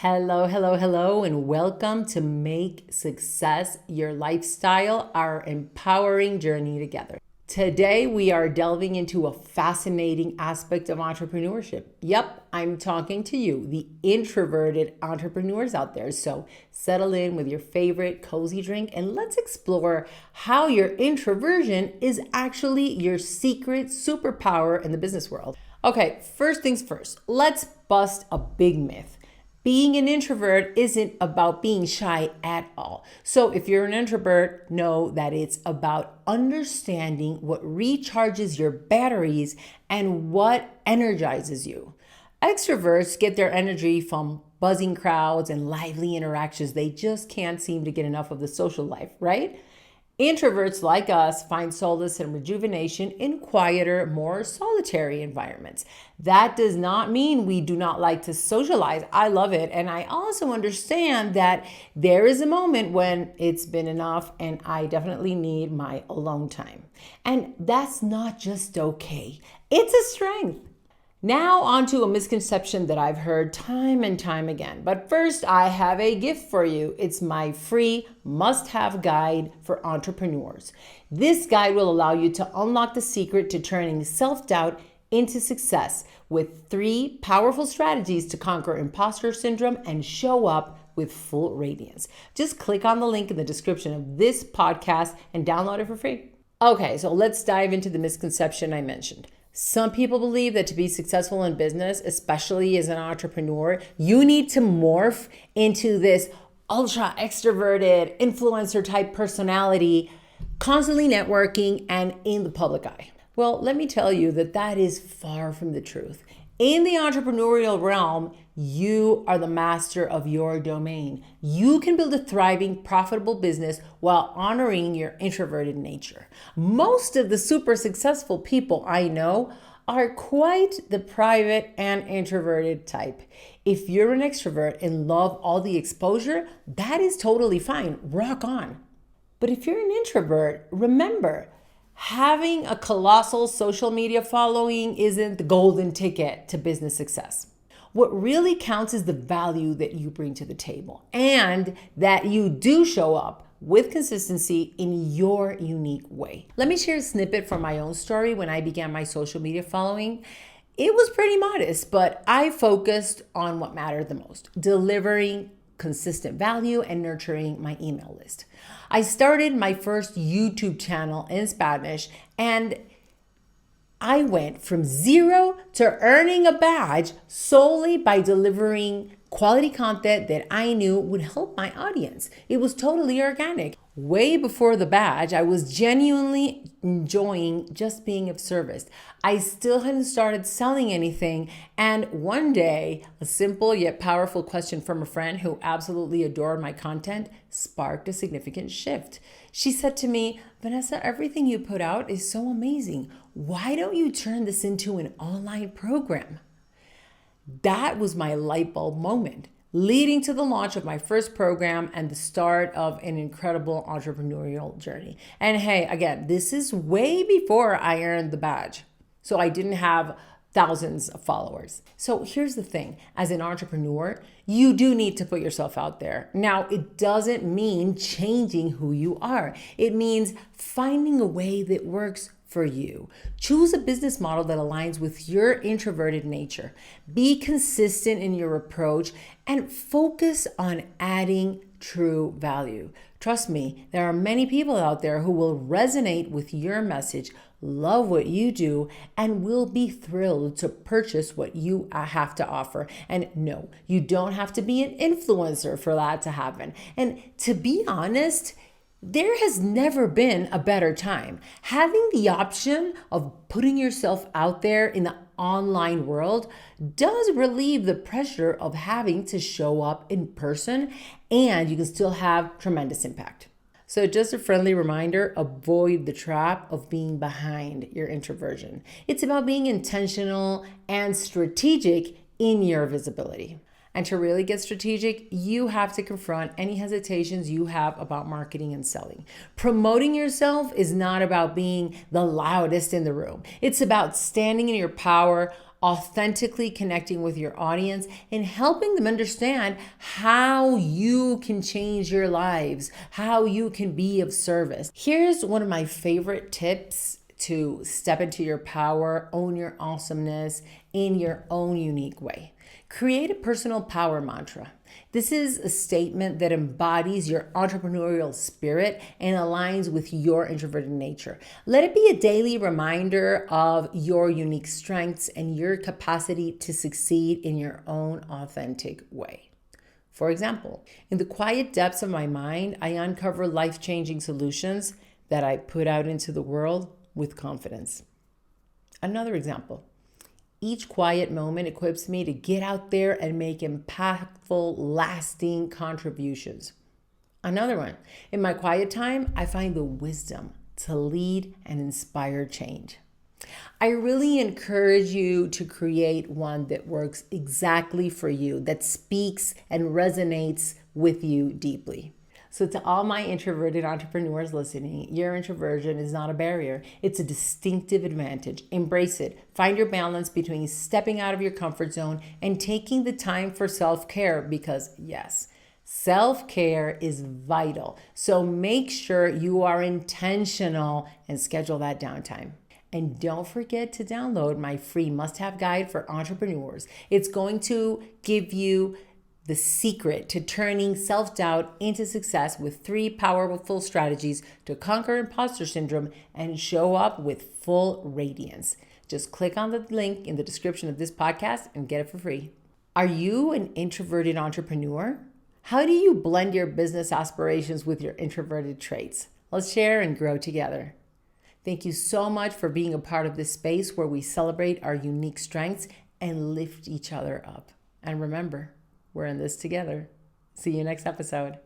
Hello, hello, hello, and welcome to Make Success Your Lifestyle, our empowering journey together. Today, we are delving into a fascinating aspect of entrepreneurship. Yep, I'm talking to you, the introverted entrepreneurs out there. So settle in with your favorite cozy drink and let's explore how your introversion is actually your secret superpower in the business world. Okay, first things first, let's bust a big myth. Being an introvert isn't about being shy at all. So if you're an introvert, know that it's about understanding what recharges your batteries and what energizes you. Extroverts get their energy from buzzing crowds and lively interactions. They just can't seem to get enough of the social life, right? Introverts like us find solace and rejuvenation in quieter, more solitary environments. That does not mean we do not like to socialize. I love it. And I also understand that there is a moment when it's been enough and I definitely need my alone time. And that's not just okay, it's a strength. Now, onto a misconception that I've heard time and time again. But first, I have a gift for you. It's my free must-have guide for entrepreneurs. This guide will allow you to unlock the secret to turning self-doubt into success with 3 powerful strategies to conquer imposter syndrome and show up with full radiance. Just click on the link in the description of this podcast and download it for free. Okay, so let's dive into the misconception I mentioned. Some people believe that to be successful in business, especially as an entrepreneur, you need to morph into this ultra extroverted influencer type personality, constantly networking and in the public eye. Well, let me tell you that is far from the truth. In the entrepreneurial realm, you are the master of your domain. You can build a thriving, profitable business while honoring your introverted nature. Most of the super successful people I know are quite the private and introverted type. If you're an extrovert and love all the exposure, that is totally fine. Rock on. But if you're an introvert, remember, having a colossal social media following isn't the golden ticket to business success. What really counts is the value that you bring to the table and that you do show up with consistency in your unique way. Let me share a snippet from my own story when I began my social media following. It was pretty modest, but I focused on what mattered the most, delivering consistent value and nurturing my email list. I started my first YouTube channel in Spanish and I went from 0 to earning a badge solely by delivering quality content that I knew would help my audience. It was totally organic. Way before the badge, I was genuinely enjoying just being of service. I still hadn't started selling anything. And one day, a simple yet powerful question from a friend who absolutely adored my content sparked a significant shift. She said to me, "Vanessa, everything you put out is so amazing. Why don't you turn this into an online program?" That was my light bulb moment, leading to the launch of my first program and the start of an incredible entrepreneurial journey. And hey, again, this is way before I earned the badge. So I didn't have thousands of followers. So here's the thing, as an entrepreneur, you do need to put yourself out there. Now, it doesn't mean changing who you are. It means finding a way that works for you. Choose a business model that aligns with your introverted nature. Be consistent in your approach and focus on adding true value. Trust me, there are many people out there who will resonate with your message, love what you do, and will be thrilled to purchase what you have to offer. And no, you don't have to be an influencer for that to happen. And to be honest, there has never been a better time. Having the option of putting yourself out there in the online world does relieve the pressure of having to show up in person, and you can still have tremendous impact. So just a friendly reminder, avoid the trap of being behind your introversion. It's about being intentional and strategic in your visibility. And to really get strategic, you have to confront any hesitations you have about marketing and selling. Promoting yourself is not about being the loudest in the room. It's about standing in your power, authentically connecting with your audience and helping them understand how you can change your lives, how you can be of service. Here's one of my favorite tips to step into your power, own your awesomeness in your own unique way. Create a personal power mantra. This is a statement that embodies your entrepreneurial spirit and aligns with your introverted nature. Let it be a daily reminder of your unique strengths and your capacity to succeed in your own authentic way. For example, in the quiet depths of my mind, I uncover life-changing solutions that I put out into the world with confidence. Another example. Each quiet moment equips me to get out there and make impactful, lasting contributions. Another one. In my quiet time, I find the wisdom to lead and inspire change. I really encourage you to create one that works exactly for you, that speaks and resonates with you deeply. So to all my introverted entrepreneurs listening, your introversion is not a barrier. It's a distinctive advantage. Embrace it. Find your balance between stepping out of your comfort zone and taking the time for self-care because, yes, self-care is vital. So make sure you are intentional and schedule that downtime. And don't forget to download my free must-have guide for entrepreneurs. It's going to give you the secret to turning self-doubt into success with 3 powerful strategies to conquer imposter syndrome and show up with full radiance. Just click on the link in the description of this podcast and get it for free. Are you an introverted entrepreneur? How do you blend your business aspirations with your introverted traits? Let's share and grow together. Thank you so much for being a part of this space where we celebrate our unique strengths and lift each other up. And remember, we're in this together. See you next episode.